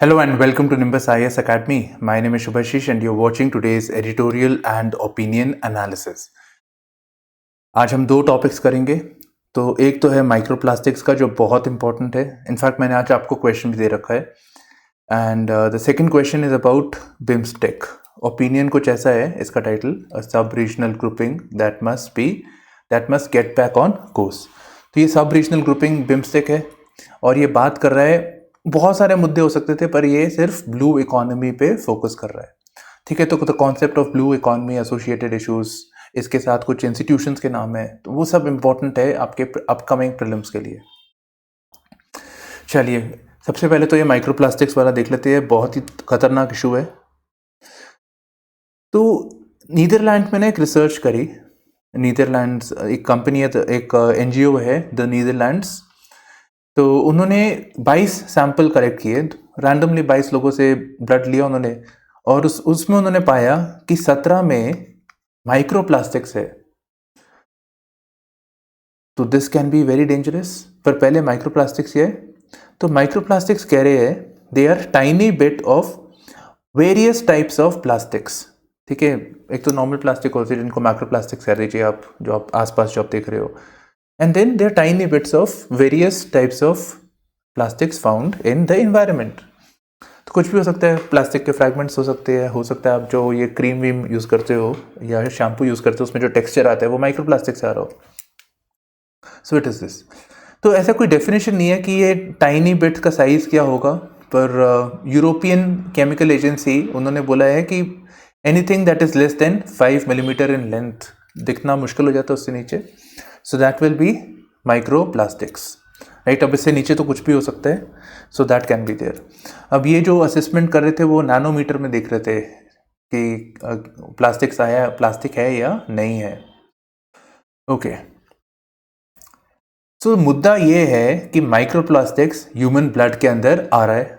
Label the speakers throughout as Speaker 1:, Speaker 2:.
Speaker 1: Hello and welcome to Nimbus IAS Academy. My name is Shubhashish and you're watching today's editorial and opinion analysis. आज हम दो topics करेंगे। तो एक तो है माइक्रोप्लास्टिक्स का जो बहुत इंपॉर्टेंट है। इनफैक्ट मैंने आज आपको क्वेश्चन भी दे रखा है। And the second question is about BIMSTEC. Opinion कुछ ऐसा है इसका टाइटल, अ सब regional grouping that must get back on course. तो ये सब रीजनल ग्रुपिंग बिम्स्टेक है और ये बात कर रहा है, बहुत सारे मुद्दे हो सकते थे पर ये सिर्फ ब्लू इकोनॉमी पे फोकस कर रहा है। ठीक है, तो the concept of blue economy, associated issues, इसके साथ कुछ इंस्टीट्यूशंस के नाम है, तो वो सब इंपॉर्टेंट है आपके अपकमिंग प्रीलिम्स के लिए। चलिए सबसे पहले तो ये माइक्रोप्लास्टिक्स वाला देख लेते हैं, बहुत ही खतरनाक इशू है। तो नीदरलैंड में ना एक रिसर्च करी, नीदरलैंड्स एक कंपनी है, एक एनजीओ है द नीदरलैंड्स। तो उन्होंने 22 सैंपल कलेक्ट किए, रैंडमली 22 लोगों से ब्लड लिया उन्होंने, और उसमें उन्होंने पाया कि 17 में माइक्रोप्लास्टिक्स है। तो this can be very dangerous. पर पहले माइक्रोप्लास्टिक्स ये, तो माइक्रोप्लास्टिक्स कह रहे हैं they are tiny bit of various types of plastics. ठीक है, एक तो नॉर्मल प्लास्टिक होती है जिनको माइक्रोप्लास्टिक्स कह दीजिए आप, जो आप आसपास जो आप देख रहे हो। And then there are tiny bits of various types of plastics found in the environment. तो कुछ भी हो सकता है, प्लास्टिक के फ्रैगमेंट्स हो सकते हैं, हो सकता है आप जो ये क्रीम वीम यूज़ करते हो या शैम्पू यूज़ करते हो उसमें जो टेक्सचर आता है वो माइक्रोप्लास्टिक से आ रहा हो। So it is this. तो ऐसा कोई डेफिनेशन नहीं है कि ये टाइनी बिट का साइज़ क्या होगा, पर यूरोपियन केमिकल एजेंसी उन्होंने बोला है कि anything that is less than 5 millimetre in length, दिखना मुश्किल हो जाता है उससे नीचे, so that will be microplastics, right. अब इससे नीचे तो कुछ भी हो सकता है, so that can be there. अब ये जो असेसमेंट कर रहे थे वो नैनोमीटर में देख रहे थे कि प्लास्टिक है या नहीं है। ओके, सो मुद्दा ये है कि माइक्रोप्लास्टिक्स ह्यूमन ब्लड के अंदर आ रहा है,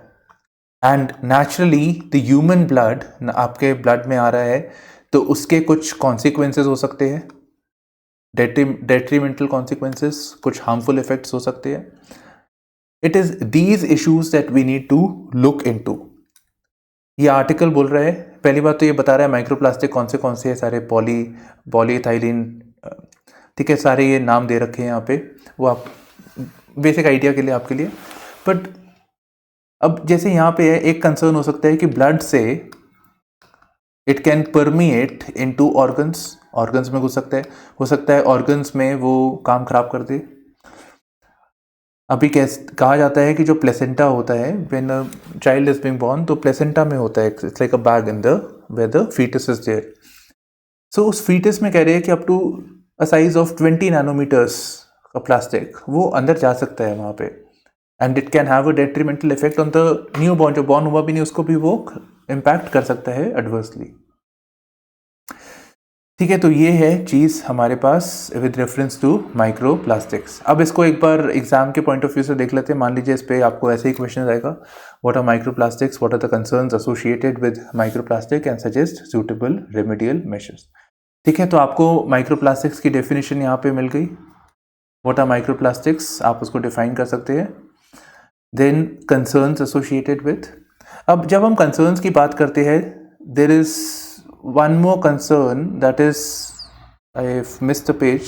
Speaker 1: and naturally the human blood आपके ब्लड में आ रहा है, तो उसके कुछ कॉन्सिक्वेंसेस हो सकते हैं, detrimental consequences, कुछ harmful effects हो सकते हैं। It is these issues that we need to look into। ये आर्टिकल बोल रहा है, पहली बात तो ये बता रहा है माइक्रोप्लास्टिक कौन से है, सारे पॉलीइथाइलिन, ठीक है, सारे ये नाम दे रखे हैं यहाँ पे, वो आप बेसिक आइडिया के लिए आपके लिए। बट अब जैसे यहाँ पे है, एक कंसर्न हो सकता है कि ब्लड से it can permeate into organs में घुस सकता है, हो सकता है ऑर्गन्स में वो काम खराब कर दे। अभी कहा जाता है कि जो प्लेसेंटा होता है, when a child is being born, तो प्लेसेंटा में होता है, it's like a bag in the where the foetus is there. So उस फीटस में कह रहे हैं कि up to a size of 20 nanometres का प्लास्टिक वो अंदर जा सकता है वहाँ पे, and it can have a detrimental effect on the new born, जो बॉर्न हुआ भी नहीं उसको भी वो इम्पैक्ट कर सकता है एडवर्सली। ठीक है, तो ये है चीज़ हमारे पास विद रेफरेंस टू माइक्रोप्लास्टिक्स। अब इसको एक बार एग्जाम के पॉइंट ऑफ व्यू से देख लेते हैं। मान लीजिए इस पे आपको ऐसे ही क्वेश्चन आएगा, what are microplastics, what are the concerns associated with microplastic and suggest suitable remedial measures. ठीक है, तो आपको माइक्रोप्लास्टिक्स की डेफिनेशन यहाँ पे मिल गई, व्हाट आर माइक्रोप्लास्टिक्स, आप उसको डिफाइन कर सकते हैं। देन कंसर्न्स एसोसिएटेड विथ, अब जब हम कंसर्न्स की बात करते हैं, there is one more concern, that is, I've missed the page,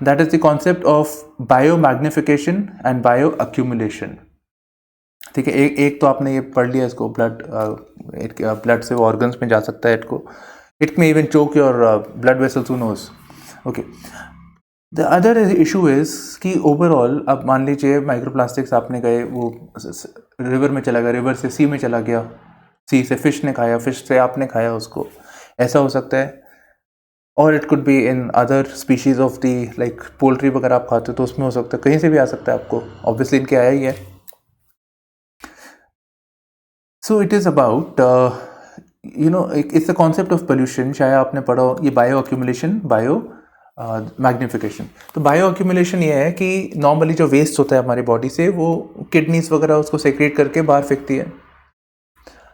Speaker 1: that is the concept of biomagnification and bioaccumulation। ठीक है, एक तो आपने ये पढ़ लिया इसको, ब्लड से ऑर्गन्स में जा सकता है, it may even choke your blood vessels, who knows. Okay, the other issue is कि ओवरऑल अब मान लीजिए माइक्रोप्लास्टिक्स आपने गए, वो रिवर में चला गया, रिवर से सी में चला गया, सी से फिश ने खाया, फिश से आपने खाया उसको, ऐसा हो सकता है। और it could be in other species of the, like poultry वगैरह आप खाते हो तो उसमें हो सकता है, कहीं से भी आ सकता है आपको, ऑब्वियसली इनके आया ही है। So it is about you know, it's the concept of pollution, शायद आपने पढ़ा हो, ये बायो अक्यूमुलेशन, बायो मैग्निफिकेशन। तो बायो अक्यूमुलेशन ये है कि नॉर्मली जो वेस्ट होता है हमारी बॉडी से, वो किडनीज वगैरह उसको सेक्रेट करके बाहर फेंकती है,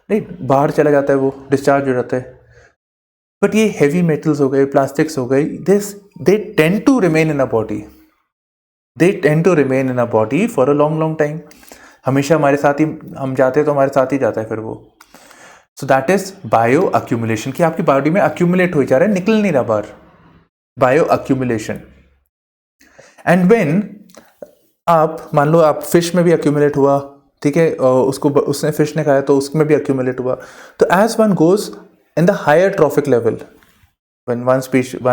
Speaker 1: राइट, बाहर चला जाता है, वो डिस्चार्ज हो जाता है। बट ये हेवी मेटल्स हो गए, प्लास्टिक्स हो गए, they tend to remain in a body, for a long time. हमेशा हमारे साथ ही हम जाते हैं तो हमारे साथ ही जाता है फिर वो. So that is bio accumulation, कि आपकी बॉडी में अक्यूमुलेट हो जा रहा है, निकल नहीं रहा बाहर. Bio accumulation. एंड व्हेन आप मान लो आप फिश में भी अक्यूमुलेट हुआ, ठीक है, उसको उसने फिश ने खाया तो उसमें भी अक्यूमुलेट हुआ. तो as one goes in the higher trophic level, when one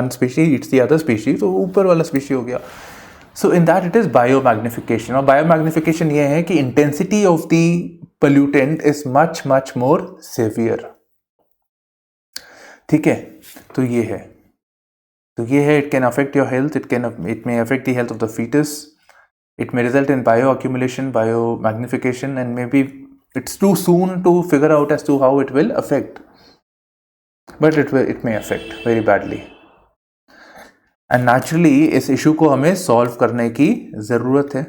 Speaker 1: species eats the other species, तो ऊपर वाला स्पीशी हो गया. So in that it is biomagnification. और बायोमैग्निफिकेशन ये है कि intensity of the pollutant is much much more severe. ठीक है, तो ये है it can affect your health, it may affect the health of the foetus. It may result in bioaccumulation, biomagnification, and maybe it's too soon to figure out as to how it will affect. But it may affect very badly. And naturally, इस issue को हमें solve करने की ज़रूरत है.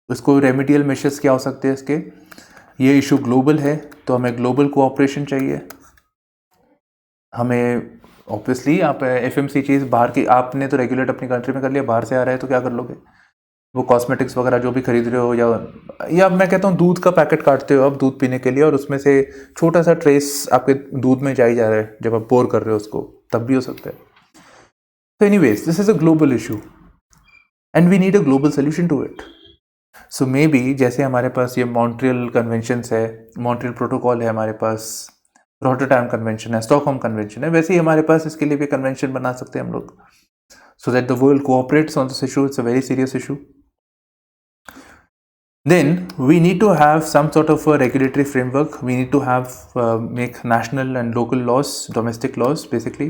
Speaker 1: इसको remedial measures क्या हो सकते हैं इसके? ये issue global है, तो हमें global cooperation चाहिए. हमें obviously आप FMC चीज़ बाहर की, आपने तो रेगुलेट अपनी कंट्री में कर लिया, बाहर से आ रहा है तो क्या कर लोगे? वो कॉस्मेटिक्स वगैरह जो भी खरीद रहे हो, या मैं कहता हूँ दूध का पैकेट काटते हो आप दूध पीने के लिए, और उसमें से छोटा सा ट्रेस आपके दूध में जा रहा है जब आप पोर कर रहे हो उसको, तब भी हो सकता है. तो anyways this is a global issue and we need a global solution to it. So maybe जैसे हमारे पास ये मॉन्ट्रियल कन्वेंशंस है, मॉन्ट्रियल प्रोटोकॉल है हमारे पास, रॉटरडैम कन्वेंशन है, स्टॉकहोम कन्वेंशन है, वैसे ही हमारे पास इसके लिए भी कन्वेंशन बना सकते हैं हम लोग, so that the world cooperates on this issue. It's a very serious issue. Then we need to have some sort of a regulatory framework. We need to have make national and local laws, domestic laws basically,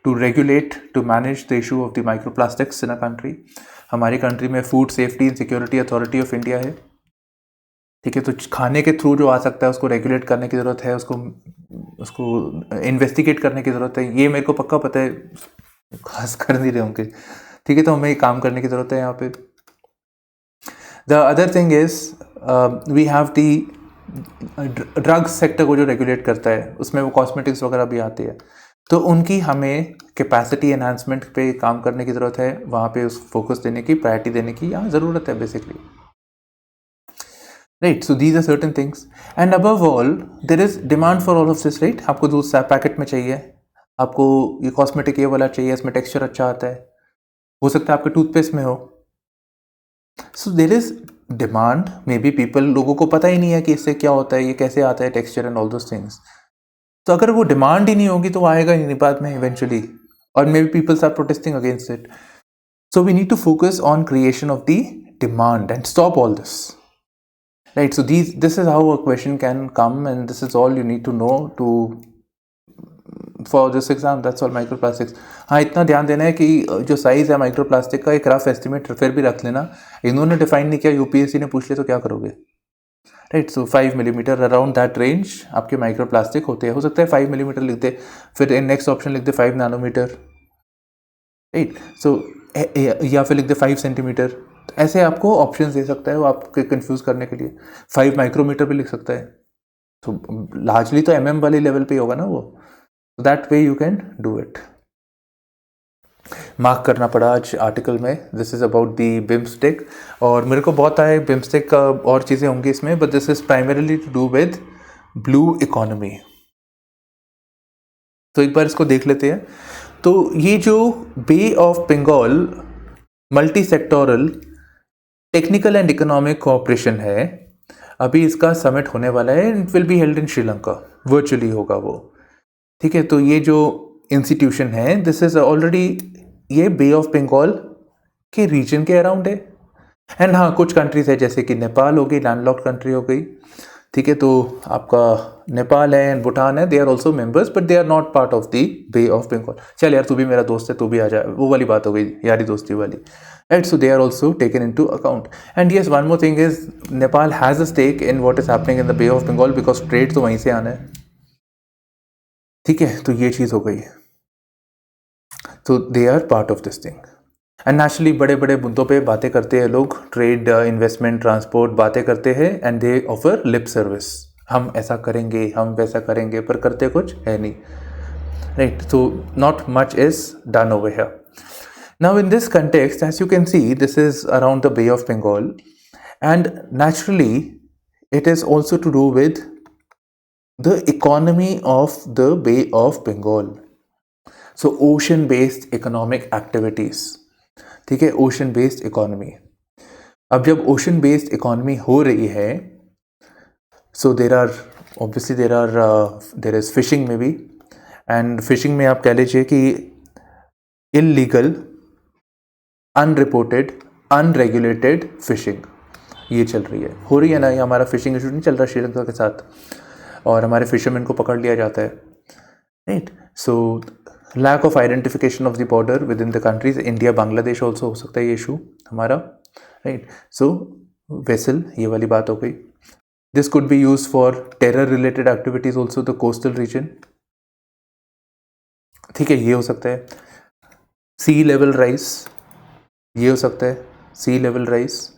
Speaker 1: to regulate, to manage the issue of the microplastics in a country. हमारी country में food safety and security authority of India है. ठीक है, तो खाने के through जो आ सकता है उसको रेगुलेट करने की ज़रूरत है, उसको इन्वेस्टिगेट करने की ज़रूरत है. ये मेरे को पक्का पता है, खास कर नहीं रहे होंगे. ठीक है, तो हमें काम करने की ज़रूरत है यहाँ पे. The other thing is we have the drugs sector को जो रेगुलेट करता है, उसमें वो कॉस्मेटिक्स वगैरह भी आती है, तो उनकी हमें कैपेसिटी एनहांसमेंट पे काम करने की ज़रूरत है. वहाँ पे उस फोकस देने की, प्रायोरिटी देने की यहाँ ज़रूरत है basically. Right, so these are certain things and above all there is demand for all of this. Right, आपको दूध पैकेट में चाहिए, आपको ये कॉस्मेटिक ये वाला चाहिए, इसमें टेक्सचर अच्छा आता है, हो सकता है आपके टूथपेस्ट में हो. So there is demand, may be people, लोगों को पता ही नहीं है कि इससे क्या होता है, ये कैसे आता है, texture and all those things. तो अगर वो डिमांड ही नहीं होगी तो आएगा ही नहीं बाद में इवेंचुअली, और maybe peoples are protesting against it. So we need to focus on creation of the demand and stop all this. Right, so this is how a question can come and this is all you need to know to for this exam. That's all. Microplastics, हाँ इतना ध्यान देना है कि जो size है microplastic का एक रफ एस्टिमेट फिर भी रख लेना. इन्होंने डिफाइन नहीं किया, यूपीएससी ने पूछ लिया तो क्या करोगे. Right, so 5 millimetre around that range आपके माइक्रोप्लास्टिक होते हैं. हो सकता है 5 मिलीमीटर लिख दे, फिर नेक्स्ट ऑप्शन लिख दे 5 नैनोमीटर. राइट, सो या फिर लिख दे 5 सेंटीमीटर. तो ऐसे आपको ऑप्शन दे सकता है वो आपके कंफ्यूज करने के लिए. 5 माइक्रोमीटर भी लिख सकता है. तो लार्जली तो mm वाले लेवल पे होगा ना वो. So that way you can do it. Mark करना पड़ा आज आर्टिकल में. This is about the BIMSTEC, और मेरे को बहुत आए बिम्स्टेक का और चीज़ें होंगी इसमें, but this is primarily to do with blue economy. तो एक बार इसको देख लेते हैं. तो ये जो bay of Bengal multi sectoral technical and economic cooperation है, अभी इसका समिट होने वाला है. It will be held in Sri Lanka, virtually होगा वो. ठीक है, तो ये जो इंस्टीट्यूशन है दिस इज ऑलरेडी, ये बे ऑफ बंगाल के रीजन के अराउंड है. एंड हाँ, कुछ कंट्रीज है जैसे कि नेपाल हो गई, लैंडलॉक्ड कंट्री हो गई. ठीक है, तो आपका नेपाल है एंड भूटान है, they are also members but they are not part of the Bay of Bengal. चल यार, तू भी मेरा दोस्त है, तू भी आ जाए, वो वाली बात हो गई, यारी दोस्ती वाली. Right, so they are also taken into account. And yes, one more thing is Nepal has a stake in what is happening in the Bay of Bengal because trade तो वहीं से आना है. ठीक है, तो ये चीज़ हो गई. तो they are part of this thing. And naturally बड़े बड़े मुद्दों पे बातें करते हैं लोग, ट्रेड, इन्वेस्टमेंट, ट्रांसपोर्ट, बातें करते हैं and they offer lip service. हम ऐसा करेंगे, हम वैसा करेंगे, पर करते कुछ है नहीं. Right, so not much is done over here. Now in this context, as you can see, this is around the Bay of Bengal, and naturally it is also to do with the economy of the Bay of Bengal. So ocean based economic activities, ठीक है, ocean based economy. अब जब ocean based economy हो रही है, सो there is fishing में भी, and fishing में आप कह लीजिए कि इलीगल, अनरिपोर्टेड, अनरेगुलेटेड फिशिंग ये चल रही है, हो रही है ना. ये हमारा फिशिंग इशू नहीं चल रहा श्रीलंका के साथ, और हमारे फिशरमैन को पकड़ लिया जाता है, right. So lack of identification of the border within the countries, India Bangladesh also हो सकता है ये इशू हमारा, राइट. सो वेसल, ये वाली बात हो गई. This could be use for terror related activities also, the coastal region, ठीक है, ये हो सकता है. सी लेवल राइज, ये हो सकता है, sea level rise.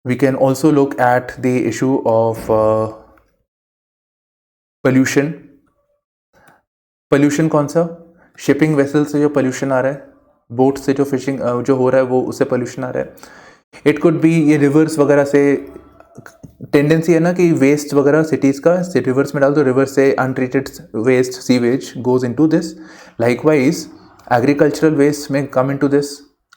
Speaker 1: We can also look at the issue of pollution. Pollution कौन सा? शिपिंग वेसल से जो पोल्यूशन आ रहा है, बोट से जो फिशिंग जो हो रहा है वो उससे पोल्यूशन आ रहा है. इट कुड बी ये रिवर्स वगैरह से, टेंडेंसी है ना कि वेस्ट वगैरह सिटीज़ का रिवर्स में डाल दो, रिवर से untreated waste sewage goes into this. Likewise agricultural waste में कम इनटू दिस.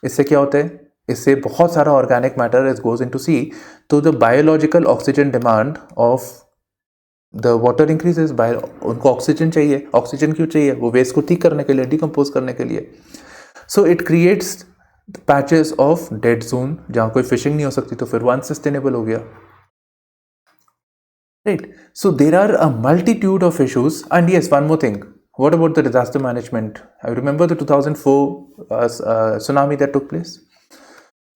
Speaker 1: इससे क्या होता है? इससे बहुत सारा organic matter is goes into sea, तो the biological oxygen demand of the water increases. उनको ऑक्सीजन चाहिए. ऑक्सीजन क्यों चाहिए? वो वेस्ट को ठीक करने के लिए, डिकम्पोज करने के लिए. So it creates patches of dead zone जहाँ कोई फिशिंग नहीं हो सकती, तो फिर वो अनसस्टेनेबल हो गया, right. So there are a multitude of issues. And yes, one more thing, what about the disaster management? I remember the 2004 tsunami that took place.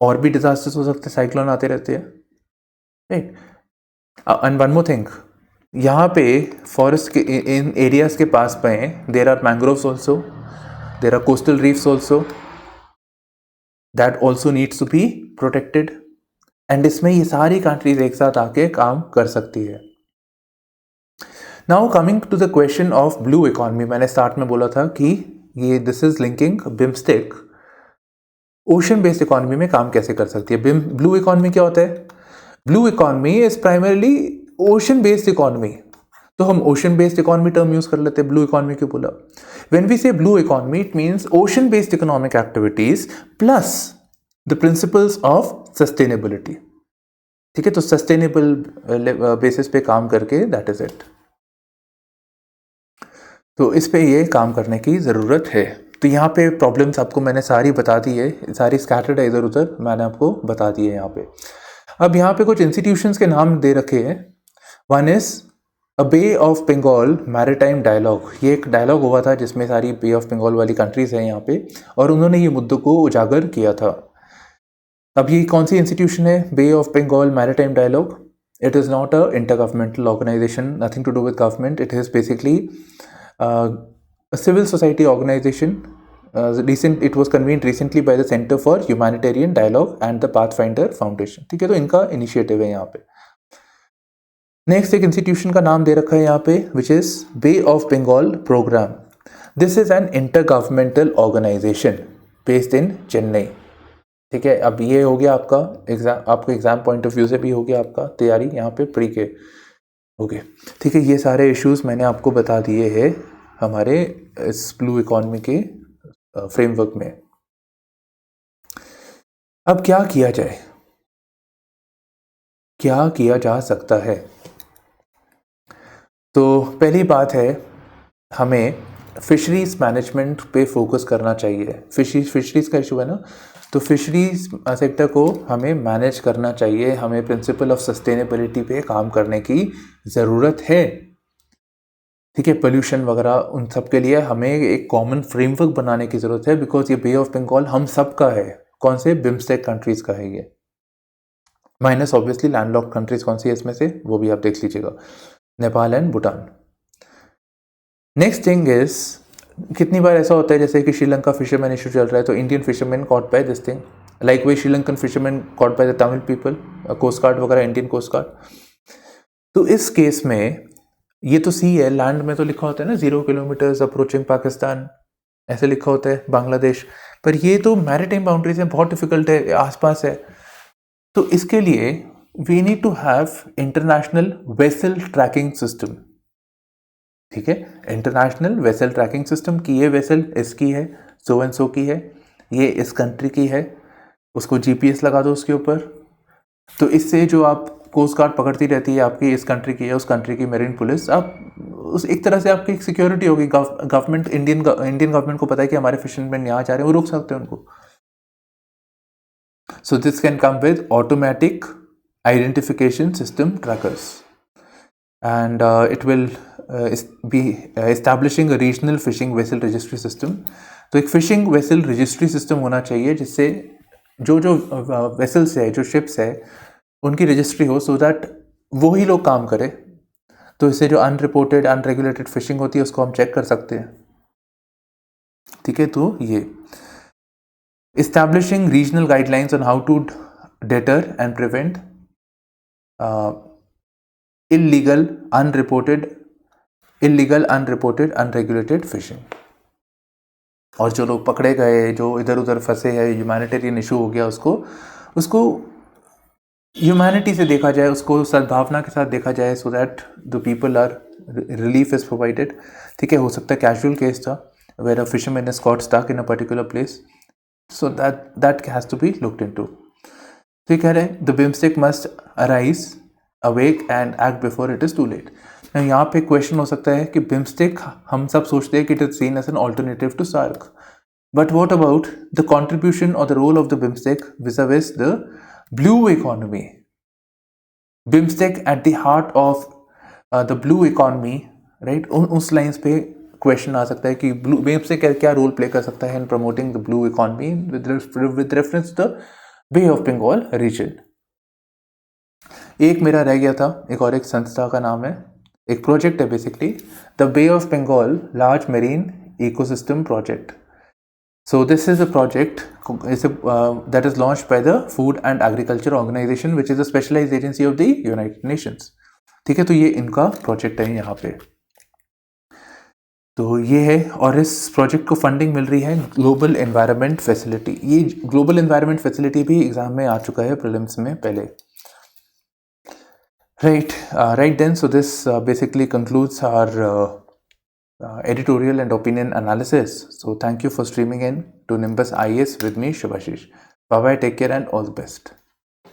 Speaker 1: और भी डिजास्टर्स हो सकते हैं, साइक्लोन आते रहते हैं, right. And one more thing, यहाँ पे फॉरेस्ट के इन एरियाज के पास में there are mangroves also, there are coastal reefs also, that also needs to be protected. And इसमें ये सारी कंट्रीज एक साथ आके काम कर सकती है. Now coming to the question of blue economy, मैंने स्टार्ट में बोला था कि ये this is linking BIMSTEC ocean based economy में काम कैसे कर सकती है. ब्लू इकोनॉमी क्या होता है? Blue economy is primarily ocean based economy. तो हम ocean based economy term use कर लेते हैं. ब्लू इकोनॉमी क्यों बोला? व्हेन वी से blue economy, it means ocean based economic activities plus the principles of sustainability. ठीक है, तो सस्टेनेबल बेसिस पे काम करके, दैट इज इट. तो इस पे ये काम करने की ज़रूरत है. तो यहाँ पे प्रॉब्लम्स आपको मैंने सारी बता दी है, सारी स्कैटर्ड है इधर उधर, मैंने आपको बता दी है यहाँ पे. अब यहाँ पे कुछ इंस्टीट्यूशंस के नाम दे रखे हैं. One is a Bay of Bengal maritime dialogue. ये एक डायलॉग हुआ था जिसमें सारी बे ऑफ बंगाल वाली कंट्रीज हैं यहाँ पे, और उन्होंने ये मुद्दों को उजागर किया था. अब ये कौन सी इंस्टीट्यूशन है? Bay of Bengal maritime dialogue. It is not a intergovernmental organisation, nothing to do with government. It is basically a civil society organization. It was convened recently by the Center for Humanitarian Dialogue and the Pathfinder Foundation. ठीक है, तो इनका initiative है यहाँ पे. Next एक institution का नाम दे रखा है यहाँ पे, which is Bay of Bengal program. This is an intergovernmental organization based in Chennai. ठीक है, अब ये हो गया आपका एग्जाम, आपको एग्जाम पॉइंट ऑफ व्यू से भी हो गया आपका तैयारी यहाँ पे प्री के. ओके, ठीक है, ये सारे इश्यूज मैंने आपको बता दिए हैं हमारे इस ब्लू इकोनॉमी के फ्रेमवर्क में. अब क्या किया जाए, क्या किया जा सकता है? तो पहली बात है, हमें फिशरीज मैनेजमेंट पे फोकस करना चाहिए. फिशरीज का इशू है ना, तो फिशरीज सेक्टर को हमें मैनेज करना चाहिए. हमें प्रिंसिपल ऑफ सस्टेनेबिलिटी पे काम करने की ज़रूरत है. ठीक है, पोल्यूशन वगैरह उन सब के लिए हमें एक कॉमन फ्रेमवर्क बनाने की ज़रूरत है, बिकॉज ये बे ऑफ बंगाल हम सब का है. कौन से? बिम्स्टेक कंट्रीज का है ये, माइनस ऑब्वियसली लैंडलॉक्ड कंट्रीज कौन सी है इसमें से, वो भी आप देख लीजिएगा, Nepal and Bhutan. Next thing is, कितनी बार ऐसा होता है जैसे कि श्रीलंका फिशरमैन इशू चल रहा है, तो Indian fisherman caught by this thing, like they Sri Lankan fisherman caught by the Tamil people, coast guard वगैरह, इंडियन कोस्ट गार्ड. तो इस केस में ये तो सी है, लैंड में तो लिखा होता है ना 0 किलोमीटर्स अप्रोचिंग पाकिस्तान, ऐसे लिखा होता है बांग्लादेश, पर ये तो मैरिटाइम बाउंड्रीज हैं, बहुत डिफिकल्ट है, आसपास है. तो इसके लिए we need to have international vessel tracking system, ठीक है। इंटरनेशनल वेसल ट्रैकिंग सिस्टम की ये वेसल इसकी है, सो एंड सो की है, ये इस कंट्री की है, उसको जीपीएस लगा दो उसके ऊपर। तो इससे जो आप कोस्ट गार्ड पकड़ती रहती है आपकी इस कंट्री की है, उस कंट्री की मेरीन पुलिस, आप उस एक तरह से आपकी सिक्योरिटी होगी। गवर्नमेंट इंडियन गवर्नमेंट को पता है कि हमारे फिशरमैन यहाँ जा रहे हैं, वो रोक सकते हैं उनको। So this can come with automatic identification system trackers, and it will be establishing a regional fishing vessel registry system. तो एक फिशिंग वेसल रजिस्ट्री सिस्टम होना चाहिए जिससे जो वेसल्स है, जो शिप्स है, उनकी रजिस्ट्री हो, सो दैट वो ही लोग काम करें। तो इससे जो अनरिपोर्टेड अनरेगुलेटेड फिशिंग होती है उसको हम चेक कर सकते हैं, ठीक है। तो ये establishing regional guidelines on how to deter and prevent illegal, unreported, unregulated fishing. और जो लोग पकड़े गए, जो इधर उधर फंसे हैं, ह्यूमैनिटेरियन इशू हो गया, उसको ह्यूमैनिटी से देखा जाए, उसको सद्भावना के साथ देखा जाए, so that the people are relief is provided, ठीक है। हो सकता है कैजुअल केस था where a fisherman is got stuck in a particular place, so that has to be looked into. तो ये कह रहे हैं the BIMSTEC must arise, awake and act before it is too late. यहाँ पे question हो सकता है कि BIMSTEC हम सब सोचते हैं कि it is seen as an alternative to SAARC, but what about the contribution or the role of the BIMSTEC vis-a-vis the blue economy? BIMSTEC at the heart of the blue economy, right? उस lines पे question आ सकता है कि blue BIMSTEC क्या role play कर सकता है in promoting the blue economy with reference to the Bay of Bengal region. एक मेरा रह गया था, एक संस्था का नाम है, एक प्रोजेक्ट है basically, the Bay of Bengal Large Marine Ecosystem Project. So this is a project that is launched by the Food and Agriculture Organization which is a specialized agency of the United Nations, ठीक है। तो ये इनका project है यहाँ पे, तो ये है। और इस प्रोजेक्ट को फंडिंग मिल रही है ग्लोबल एनवायरनमेंट फैसिलिटी। ये ग्लोबल एनवायरनमेंट फैसिलिटी भी एग्जाम में आ चुका है प्रीलिम्स में पहले, right then. So this basically concludes our editorial and opinion analysis. So thank you for streaming in to Nimbus IAS with me, Shubhashish. Bye bye, take care and all the best.